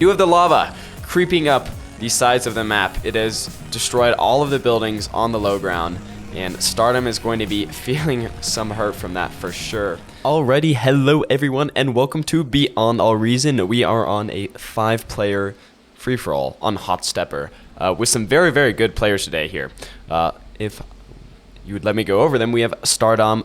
You have the lava creeping up the sides of the map. It has destroyed all of the buildings on the low ground, and Stardom is going to be feeling some hurt from that for sure. Alrighty, hello everyone, and welcome to Beyond All Reason. We are on a 5-player free-for-all on Hot Stepper with some very, very good players today here. If you would let me go over them, we have Stardom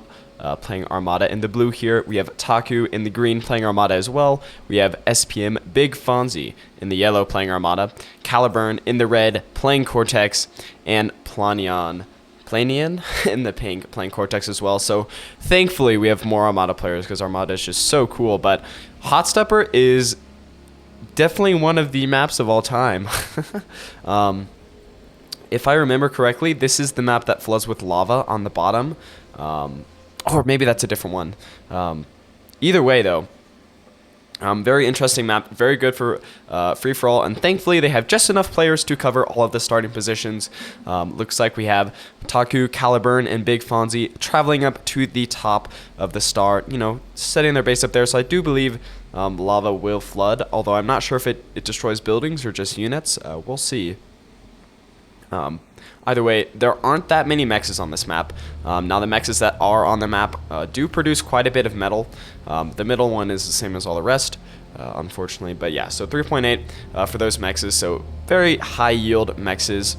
playing Armada in the blue here. We have Taku in the green playing Armada as well. We have SPM Big Fonzie in the yellow playing Armada. Caliburn in the red playing Cortex. And Planian in the pink playing Cortex as well. So thankfully we have more Armada players because Armada is just so cool. But Hot Stepper is definitely one of the maps of all time. If I remember correctly, this is the map that floods with lava on the bottom. Or maybe that's a different one. Either way, though, very interesting map, very good for free-for-all, and thankfully they have just enough players to cover all of the starting positions. Looks like we have Taku, Caliburn, and Big Fonzie traveling up to the top of the star, setting their base up there, so I do believe lava will flood, although I'm not sure if it destroys buildings or just units. We'll see. Either way, there aren't that many mexes on this map. Now the mexes that are on the map do produce quite a bit of metal. The middle one is the same as all the rest, unfortunately. But yeah, so 3.8 for those mexes, so very high yield mexes.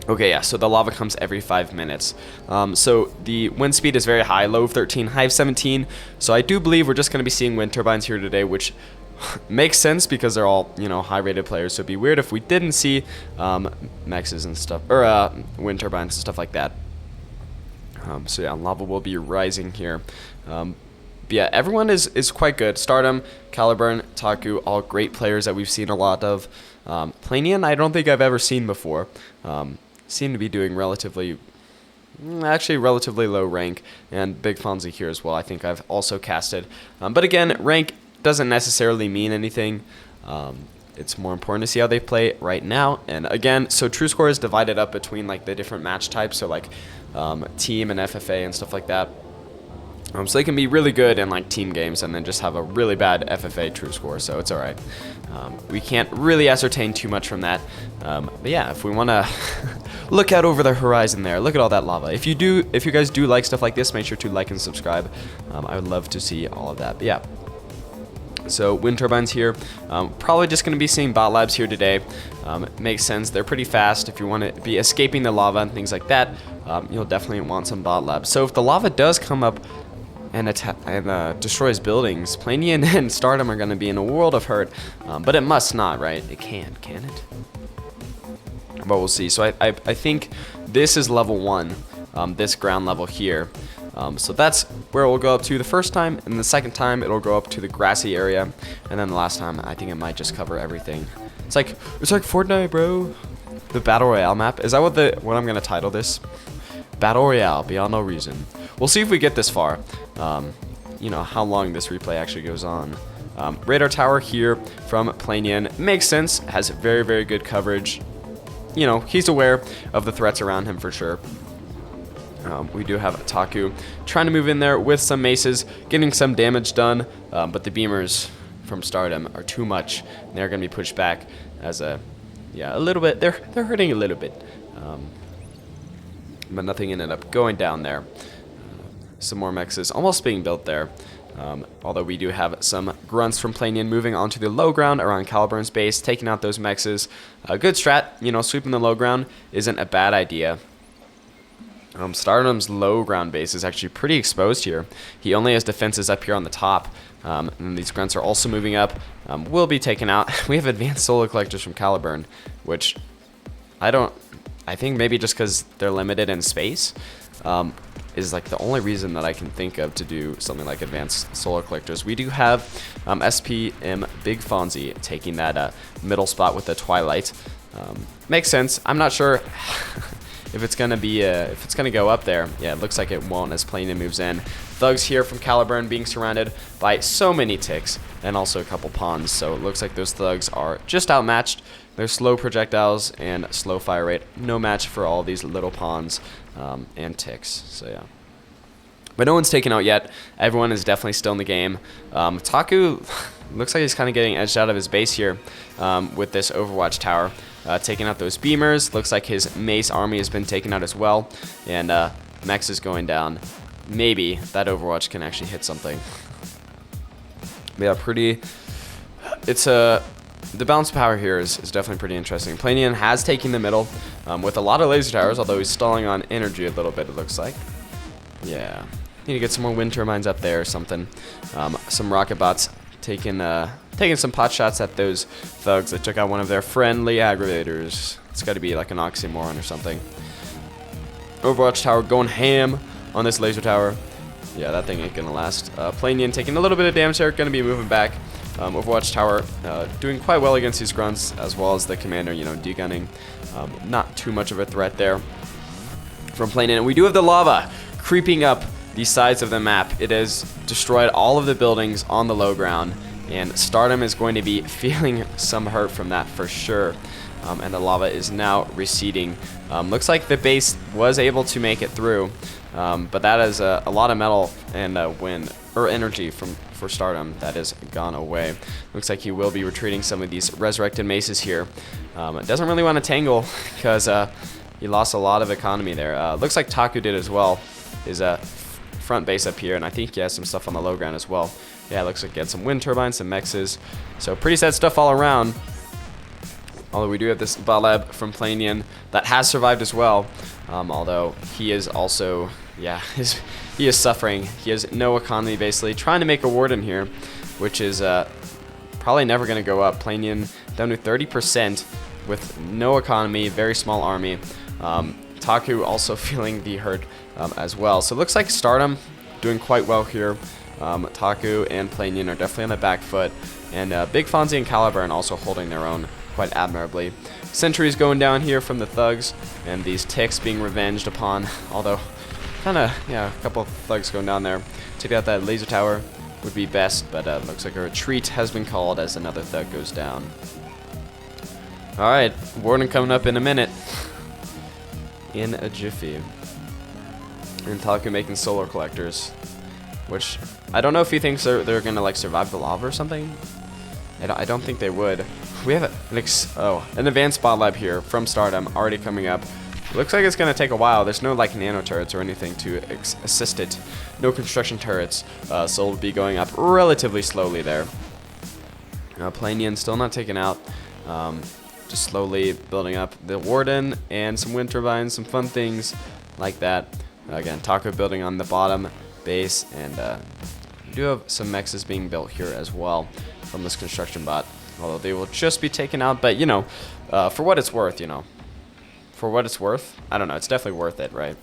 Okay, yeah, so the lava comes every 5 minutes. So the wind speed is very high, low of 13, high of 17. So I do believe we're just going to be seeing wind turbines here today, which makes sense because they're all, high-rated players. So it'd be weird if we didn't see mexes and stuff, or wind turbines and stuff like that. So yeah, lava will be rising here. But yeah, everyone is quite good. Stardom, Caliburn, Taku, all great players that we've seen a lot of. Planian, I don't think I've ever seen before. Seem to be doing relatively low rank, and Big Fonzie here as well. I think I've also casted. But again, rank doesn't necessarily mean anything. It's more important to see how they play right now. And again, so True Score is divided up between like the different match types, so like team and FFA and stuff like that. So they can be really good in like team games and then just have a really bad FFA True Score, so it's alright. We can't really ascertain too much from that. But yeah, if we want to look out over the horizon there, look at all that lava. If you guys do like stuff like this, make sure to like and subscribe. I would love to see all of that. But yeah. So wind turbines here, probably just going to be seeing bot labs here today. It makes sense, they're pretty fast. If you want to be escaping the lava and things like that, you'll definitely want some bot labs. So if the lava does come up and destroys buildings, Planian and Stardom are going to be in a world of hurt, but it must not, right? It can it? But we'll see. So I think this is level 1, this ground level here. So that's where it will go up to the first time, and the second time it'll go up to the grassy area, and then the last time I think it might just cover everything. It's like Fortnite, bro. The Battle Royale map. Is that what I'm gonna title this? Battle Royale, Beyond All Reason. We'll see if we get this far. How long this replay actually goes on. Radar tower here from Planian makes sense. Has very, very good coverage. He's aware of the threats around him for sure. We do have Taku trying to move in there with some maces, getting some damage done, but the beamers from Stardom are too much. They're going to be pushed back as a little bit. They're hurting a little bit, but nothing ended up going down there. Some more mexes almost being built there, although we do have some grunts from Planian moving onto the low ground around Caliburn's base, taking out those mexes. A good strat, sweeping the low ground isn't a bad idea. Stardom's low ground base is actually pretty exposed here. He only has defenses up here on the top, and these grunts are also moving up. Will be taken out. We have advanced solar collectors from Caliburn, which I think maybe just because they're limited in space, is like the only reason that I can think of to do something like advanced solar collectors. We do have SPM Big Fonzie taking that middle spot with the Twilight. Makes sense. I'm not sure if it's gonna go up there. Yeah, it looks like it won't as Planian moves in. Thugs here from Caliburn being surrounded by so many ticks and also a couple pawns. So it looks like those thugs are just outmatched. They're slow projectiles and slow fire rate. No match for all these little pawns and ticks. So yeah. But no one's taken out yet. Everyone is definitely still in the game. Taku looks like he's kind of getting edged out of his base here with this Overwatch tower. Taking out those beamers. Looks like his Mace army has been taken out as well. And Mex is going down. Maybe that Overwatch can actually hit something. Yeah, pretty... It's a... The balance of power here is definitely pretty interesting. Planian has taken the middle with a lot of laser towers, although he's stalling on energy a little bit, it looks like. Yeah. Need to get some more wind turbines up there or something. Some rocket bots taking some pot shots at those thugs that took out one of their friendly aggravators. It's got to be like an oxymoron or something. Overwatch tower going ham on this laser tower. Yeah, that thing ain't gonna last. Planian taking a little bit of damage here, gonna be moving back. Overwatch tower doing quite well against these grunts, as well as the commander, you know, degunning. Not too much of a threat there from Planian. And we do have the lava creeping up the sides of the map. It has destroyed all of the buildings on the low ground, and Stardom is going to be feeling some hurt from that for sure. And the lava is now receding. Looks like the base was able to make it through, but that is a lot of metal and wind or energy for Stardom that has gone away. Looks like he will be retreating some of these resurrected maces here. Doesn't really want to tangle because he lost a lot of economy there. Looks like Taku did as well. His front base up here, and I think he has some stuff on the low ground as well. Yeah, looks like he had some wind turbines, some mexes. So pretty sad stuff all around. Although we do have this bot lab from Planian that has survived as well. Although he is also, yeah, he is suffering. He has no economy basically. Trying to make a warden here, which is probably never going to go up. Planian down to 30% with no economy, very small army. Taku also feeling the hurt as well. So it looks like Stardom doing quite well here. Taku and Planian are definitely on the back foot. And Big Fonzie and Caliburn also holding their own quite admirably. Sentries going down here from the thugs, and these ticks being revenged upon, although kind of, yeah, a couple of thugs going down there. Take out that laser tower would be best, but looks like a retreat has been called as another thug goes down. Alright, warden coming up in a minute. In a jiffy. And Taku making solar collectors, which I don't know if he thinks they're gonna like survive the lava or something. I don't think they would. We have an advanced bot lab here from Stardom already coming up. Looks like it's going to take a while. There's no like nano turrets or anything to assist it. No construction turrets, so it'll be going up relatively slowly there. Planian still not taken out. Just slowly building up the warden and some wind turbines, some fun things like that. Again, Taku building on the bottom base, and we do have some mexes being built here as well from this construction bot. Although they will just be taken out, but you know, for what it's worth, you know. For what it's worth, I don't know, it's definitely worth it, right?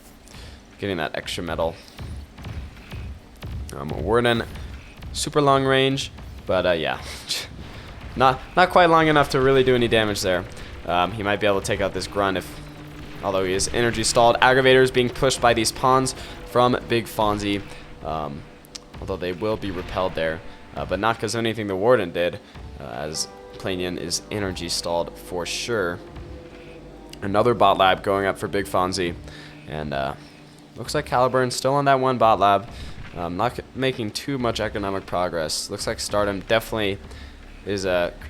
Getting that extra metal. Warden, super long range, but yeah. Not quite long enough to really do any damage there. He might be able to take out this grunt although he is energy stalled. Aggravators being pushed by these pawns from Big Fonzie. Although they will be repelled there, but not because of anything the warden did, as Planian is energy stalled for sure. Another bot lab going up for Big Fonzie, and looks like Caliburn's still on that one bot lab. Not making too much economic progress. Looks like Stardom definitely is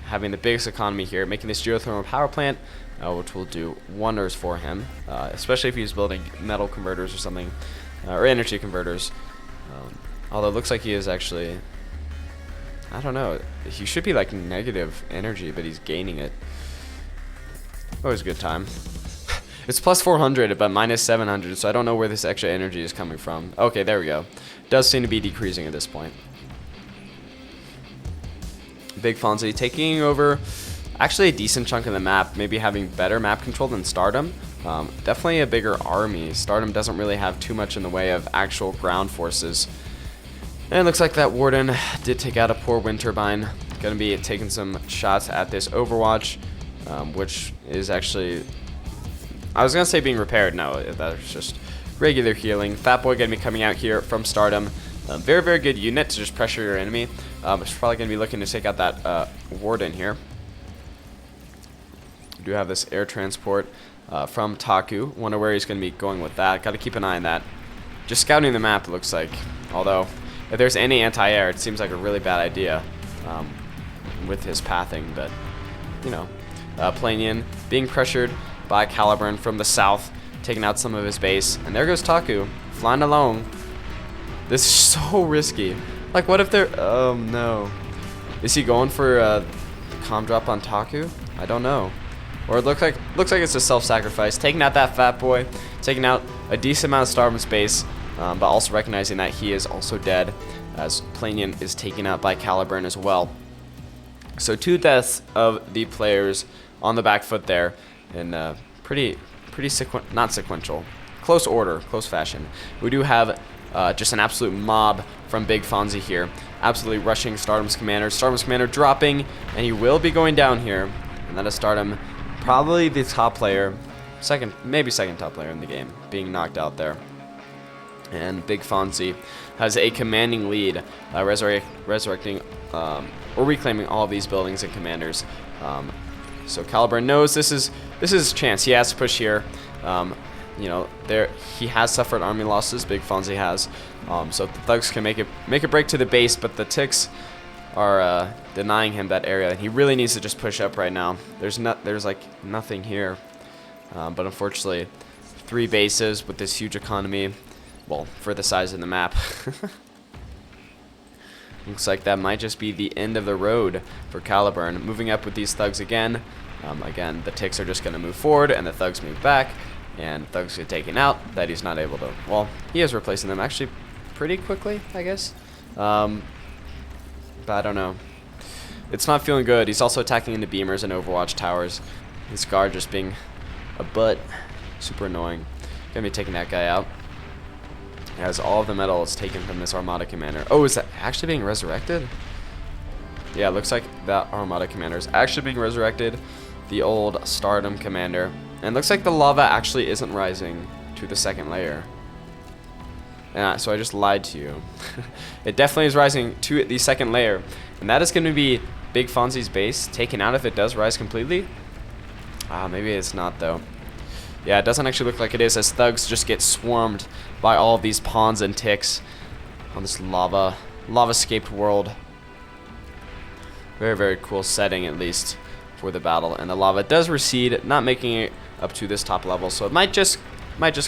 having the biggest economy here, making this geothermal power plant, which will do wonders for him, especially if he's building metal converters or something, or energy converters. Although it looks like he is actually, I don't know, he should be like negative energy, but he's gaining it. Always a good time. It's plus 400, but minus 700, so I don't know where this extra energy is coming from. Okay, there we go. Does seem to be decreasing at this point. Big Fonzie taking over actually a decent chunk of the map, maybe having better map control than Stardom. Definitely a bigger army. Stardom doesn't really have too much in the way of actual ground forces. And it looks like that warden did take out a poor wind turbine. Going to be taking some shots at this Overwatch, which is actually, I was going to say being repaired. No, that's just regular healing. Fat Boy going to be coming out here from Stardom. Very, very good unit to just pressure your enemy. It's probably going to be looking to take out that warden here. We do have this air transport from Taku. Wonder where he's going to be going with that. Got to keep an eye on that. just scouting the map, it looks like. Although, if there's any anti-air, it seems like a really bad idea with his pathing. But, you know, Planian being pressured by Caliburn from the south, taking out some of his base. And there goes Taku, flying alone. This is so risky. Like, what if they're... Oh, no. Is he going for a comm drop on Taku? I don't know. Or it looks like it's a self-sacrifice. Taking out that fat boy, taking out a decent amount of Stardom space, but also recognizing that he is also dead, as Planian is taken out by Caliburn as well. So 2 deaths of the players on the back foot there, in pretty not sequential, close order, close fashion. We do have just an absolute mob from Big Fonzie here, absolutely rushing Stardom's commander. Stardom's commander dropping, and he will be going down here. And that is Stardom, probably the top player, maybe second top player in the game, being knocked out there. And Big Fonzie has a commanding lead, resurrecting or reclaiming all of these buildings and commanders. So Caliburn knows this is his chance. He has to push here. You know, he has suffered army losses. Big Fonzie has. So the thugs can make a break to the base, but the ticks are denying him that area. He really needs to just push up right now. There's like nothing here, but unfortunately, 3 bases with this huge economy. Well, for the size of the map. Looks like that might just be the end of the road for Caliburn. Moving up with these thugs again. Again, the ticks are just going to move forward, and the thugs move back. And thugs get taken out. That he's not able to. Well, he is replacing them actually pretty quickly, I guess. But I don't know. It's not feeling good. He's also attacking into beamers and Overwatch towers. His guard just being a butt. Super annoying. Gonna be taking that guy out. As all of the metal is taken from this Armada commander. Oh, is that actually being resurrected? Yeah, it looks like that Armada commander is actually being resurrected. The old Stardom commander. And it looks like the lava actually isn't rising to the 2nd layer. Yeah, so I just lied to you. It definitely is rising to the 2nd layer. And that is going to be Big Fonzie's base taken out if it does rise completely. Maybe it's not though. Yeah, it doesn't actually look like it is, as thugs just get swarmed by all of these pawns and ticks on this lava-scaped world. Very, very cool setting, at least, for the battle. And the lava does recede, not making it up to this top level, so it might just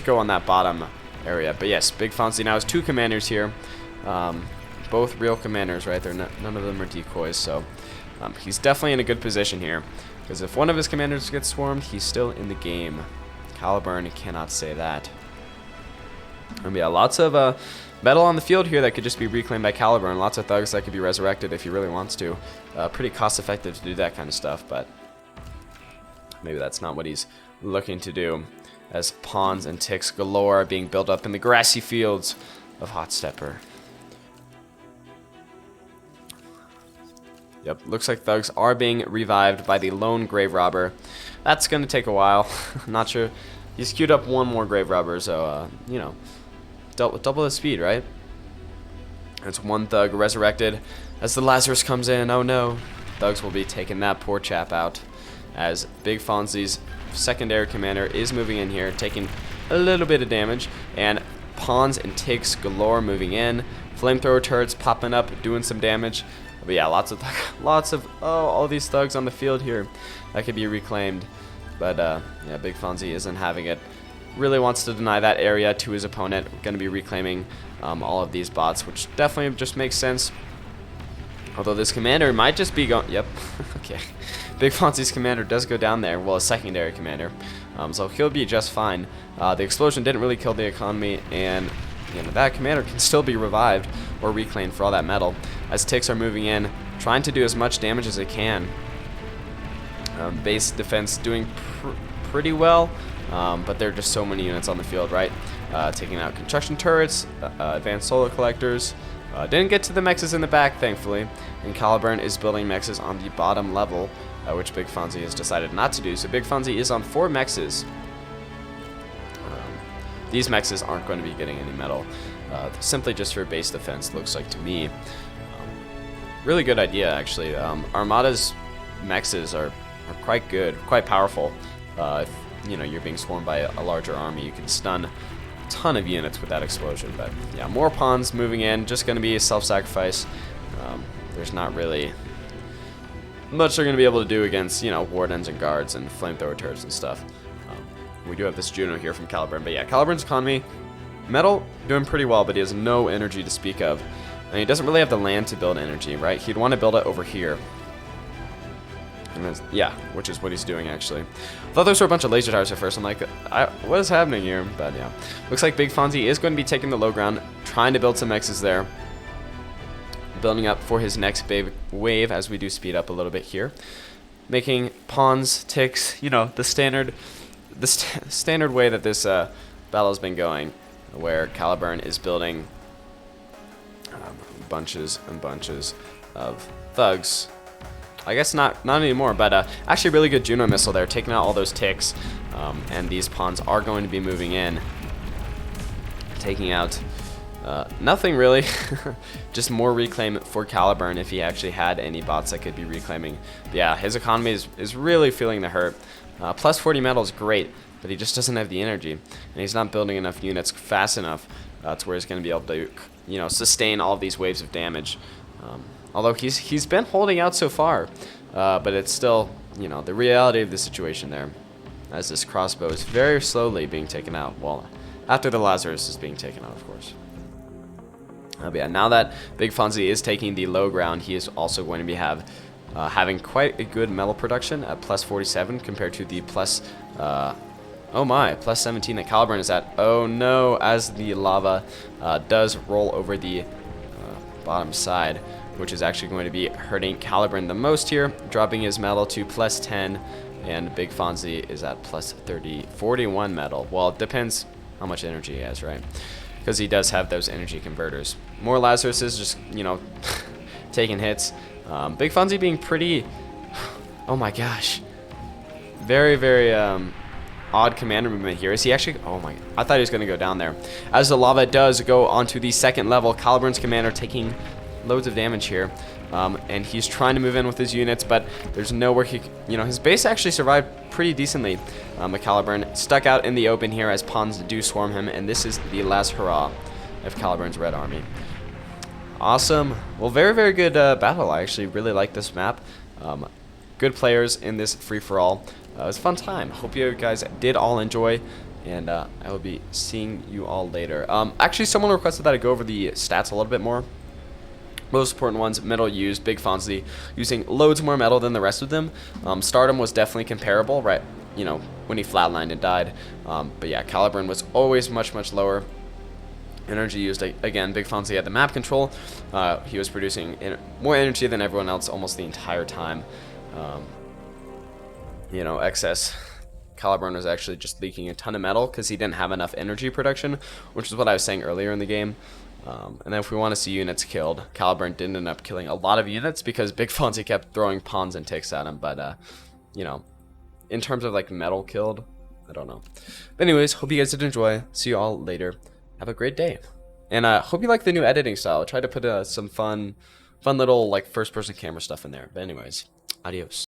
go on that bottom area. But yes, Big Fonzie now has 2 commanders here. Both real commanders, right? None of them are decoys, so he's definitely in a good position here. Because if one of his commanders gets swarmed, he's still in the game. Caliburn cannot say that. Yeah, lots of metal on the field here that could just be reclaimed by Caliburn. Lots of thugs that could be resurrected if he really wants to. Pretty cost effective to do that kind of stuff, but maybe that's not what he's looking to do. As pawns and ticks galore are being built up in the grassy fields of Hot Stepper. Yep, looks like thugs are being revived by the lone grave robber. That's going to take a while. I'm not sure. He's queued up 1 more grave robber, so, you know, double the speed, right? There's 1 thug resurrected as the Lazarus comes in. Oh no. Thugs will be taking that poor chap out as Big Fonzie's secondary commander is moving in here, taking a little bit of damage, and pawns and ticks galore moving in. Flamethrower turrets popping up, doing some damage. But yeah, lots of all these thugs on the field here that could be reclaimed. But yeah, Big Fonzie isn't having it. Really wants to deny that area to his opponent. Going to be reclaiming all of these bots, which definitely just makes sense. Although this commander might just be going... Yep, okay. Big Fonzie's commander does go down there. Well, a secondary commander. So he'll be just fine. The explosion didn't really kill the economy, and you know, that commander can still be revived or reclaimed for all that metal. As ticks are moving in, trying to do as much damage as they can. Base defense doing pretty well, but there are just so many units on the field, right? Taking out construction turrets, advanced solar collectors. Didn't get to the mexes in the back, thankfully. And Caliburn is building mexes on the bottom level, which Big Fonzie has decided not to do. So Big Fonzie is on 4 mexes. These mexes aren't going to be getting any metal, simply just for base defense, looks like to me. Really good idea, actually. Armada's mexes are quite good, quite powerful. If you know you're being swarmed by a larger army, you can stun ton of units with that explosion. But yeah, more pawns moving in, just going to be a self-sacrifice. There's not really much they're going to be able to do against, you know, wardens and guards and flamethrower turrets and stuff. We do have this Juno here from Caliburn, but yeah, Caliburn's economy, metal doing pretty well, but he has no energy to speak of. And he doesn't really have the land to build energy, right? He'd want to build it over here. And yeah, which is what he's doing, actually. I thought those were a bunch of laser towers at first. I'm like, what is happening here? But yeah, looks like Big Fonzie is going to be taking the low ground, trying to build some X's there. Building up for his next big wave as we do speed up a little bit here. Making pawns, ticks, you know, the standard way that this battle has been going, where Caliburn is building bunches and bunches of thugs. I guess not anymore, but actually really good Juno missile there, taking out all those ticks, and these pawns are going to be moving in, taking out nothing really, just more reclaim for Caliburn if he actually had any bots that could be reclaiming. But yeah, his economy is really feeling the hurt. Plus 40 metal is great, but he just doesn't have the energy, and he's not building enough units fast enough to where he's going to be able to, you know, sustain all of these waves of damage. Although he's been holding out so far, but it's still, you know, the reality of the situation there, as this crossbow is very slowly being taken out. Well, after the Lazarus is being taken out, of course. But yeah, now that Big Fonzie is taking the low ground, he is also going to be having quite a good metal production at plus 47 compared to the plus, oh my, plus 17 that Caliburn is at. Oh no, as the lava does roll over the bottom side, which is actually going to be hurting Caliburn the most here, dropping his metal to plus 10, and Big Fonzie is at plus 41 metal. Well, it depends how much energy he has, right? Because he does have those energy converters. More Lazaruses just, you know, taking hits. Big Fonzie being pretty, oh my gosh, very, very odd commander movement here. Is he actually, oh my, I thought he was going to go down there. As the lava does go onto the second level, Caliburn's commander taking loads of damage here. And he's trying to move in with his units, but there's nowhere he, you know, his base actually survived pretty decently. Caliburn stuck out in the open here as pawns do swarm him, and this is the last hurrah of Caliburn's Red Army. Awesome. Well, very, very good battle. I actually really like this map. Good players in this free-for-all. It was a fun time. Hope you guys did all enjoy, and I will be seeing you all later. Actually, someone requested that I go over the stats a little bit more. Most important ones, metal used, Big Fonzie using loads more metal than the rest of them. Stardom was definitely comparable, right? You know, when he flatlined and died. But yeah, Caliburn was always much, much lower. Energy used, again, Big Fonzie had the map control. He was producing more energy than everyone else almost the entire time. You know, excess. Caliburn was actually just leaking a ton of metal because he didn't have enough energy production, which is what I was saying earlier in the game. And then if we want to see units killed, Caliburn didn't end up killing a lot of units because Big Fonzie kept throwing pawns and ticks at him. But, you know, in terms of, like, metal killed, I don't know. But anyways, hope you guys did enjoy. See you all later. Have a great day. And hope you like the new editing style. I tried to put some fun little, like, first-person camera stuff in there. But anyways, adios.